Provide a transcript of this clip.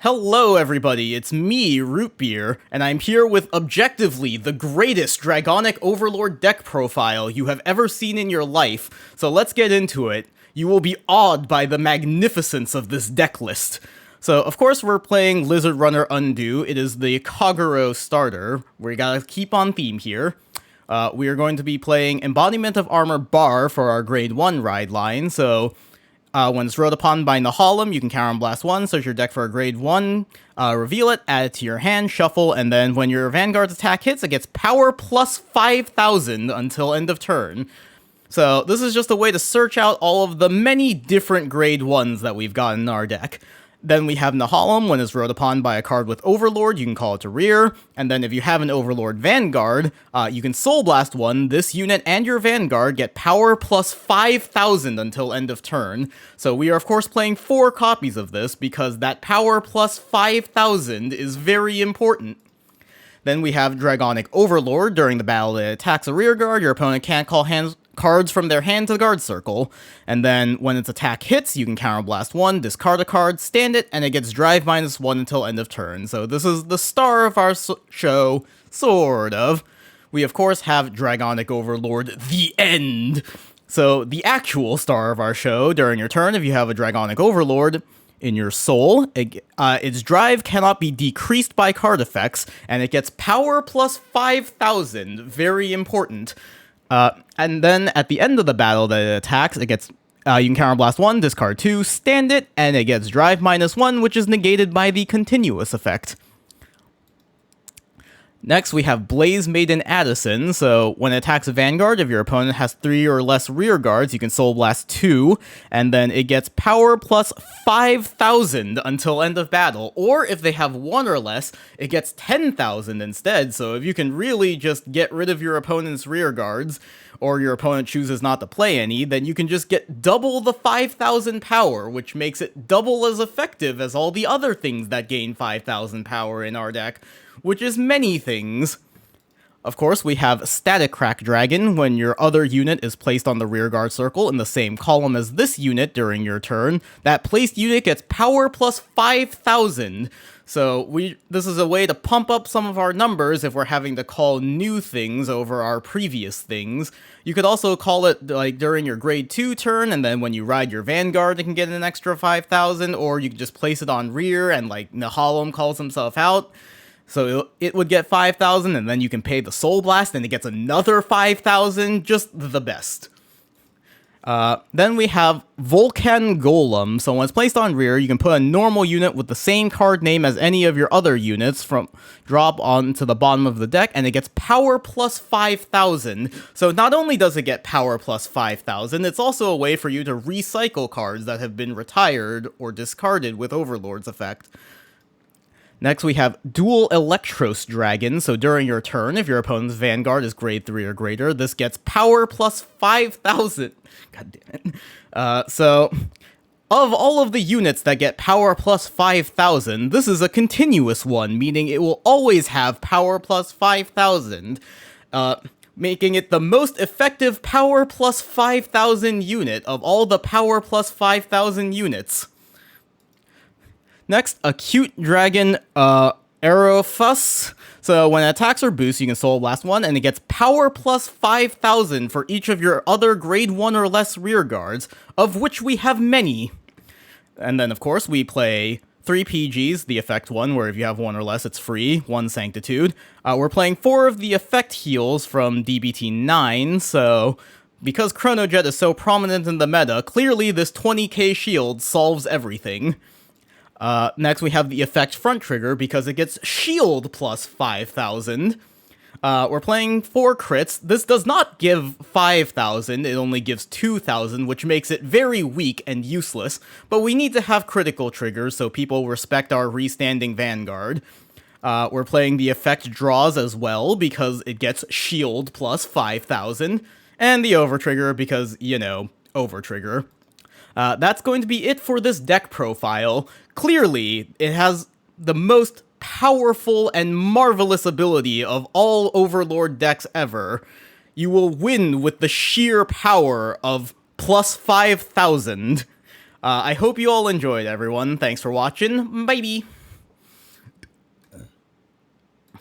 Hello everybody, it's me, Root Beer, and I'm here with objectively the greatest Dragonic Overlord deck profile you have ever seen in your life, so let's get into it. You will be awed by the magnificence of this deck list. So, of course, we're playing Lizard Runner Undo. It is the Kagero starter. We gotta keep on theme here. We are going to be playing Embodiment of Armor Bar for our Grade 1 ride line, so when it's rode upon by Nahalem, you can counter on Blast 1, search your deck for a Grade 1, reveal it, add it to your hand, shuffle, and then when your Vanguard's attack hits, it gets power plus 5,000 until end of turn. So this is just a way to search out all of the many different Grade 1s that we've got in our deck. Then we have Nahalem. When it's rode upon by a card with Overlord, you can call it to rear. And then if you have an Overlord Vanguard, you can Soul Blast 1. This unit and your Vanguard get power plus 5,000 until end of turn. So we are, of course, playing 4 copies of this because that power plus 5,000 is very important. Then we have Dragonic Overlord. During the battle, it attacks a rear guard. Your opponent can't call cards from their hand to the guard circle. And then when its attack hits, you can counter Blast 1, discard a card, stand it, and it gets drive -1 until end of turn. So this is the star of our show, sort of. We, of course, have Dragonic Overlord, the end. So the actual star of our show, during your turn, if you have a Dragonic Overlord in your soul, its drive cannot be decreased by card effects, and it gets power plus 5,000, very important. And then at the end of the battle that it attacks, it gets, you can counter Blast 1, discard 2, stand it, and it gets drive -1, which is negated by the continuous effect. Next, we have Blaze Maiden Addison. So when it attacks a Vanguard, if your opponent has 3 or less rear guards, you can Soul Blast 2, and then it gets power plus 5,000 until end of battle. Or if they have 1 or less, it gets 10,000 instead. So if you can really just get rid of your opponent's rear guards, or your opponent chooses not to play any, then you can just get double the 5,000 power, which makes it double as effective as all the other things that gain 5,000 power in our deck, which is many things. Of course, we have Static Crack Dragon. When your other unit is placed on the rearguard circle in the same column as this unit during your turn, that placed unit gets power plus 5,000. So this is a way to pump up some of our numbers if we're having to call new things over our previous things. You could also call it like during your grade 2 turn, and then when you ride your Vanguard, it can get an extra 5,000, or you can just place it on rear and like Nahalem calls himself out. So it would get 5,000, and then you can pay the Soul Blast, and it gets another 5,000, just the best. Then we have Volcan Golem. So when it's placed on rear, you can put a normal unit with the same card name as any of your other units from drop onto the bottom of the deck, and it gets power plus 5,000. So not only does it get power plus 5,000, it's also a way for you to recycle cards that have been retired or discarded with Overlord's effect. Next, we have Dual Electros Dragon. So during your turn, if your opponent's Vanguard is grade 3 or greater, this gets power plus 5,000. God damn it. So, of all of the units that get power plus 5,000, this is a continuous one, meaning it will always have power plus 5,000, making it the most effective power plus 5,000 unit of all the power plus 5,000 units. Next, Acute Dragon, Aerofuss. So when it attacks or boosts, you can Soul Blast 1, and it gets power plus 5,000 for each of your other grade 1 or less rear guards, of which we have many. And then, of course, we play 3 PGs, the effect one, where if you have 1 or less, it's free, 1 Sanctitude. We're playing 4 of the effect heals from DBT 9, so because Chronojet is so prominent in the meta, clearly this 20k shield solves everything. Next, we have the effect front trigger because it gets shield plus 5,000. We're playing 4 crits. This does not give 5,000, it only gives 2,000, which makes it very weak and useless, but we need to have critical triggers so people respect our restanding Vanguard. We're playing the effect draws as well because it gets shield plus 5,000, and the overtrigger because, you know, overtrigger. That's going to be it for this deck profile. Clearly, it has the most powerful and marvelous ability of all Overlord decks ever. You will win with the sheer power of plus 5,000. I hope you all enjoyed, everyone. Thanks for watching. Bye-bye.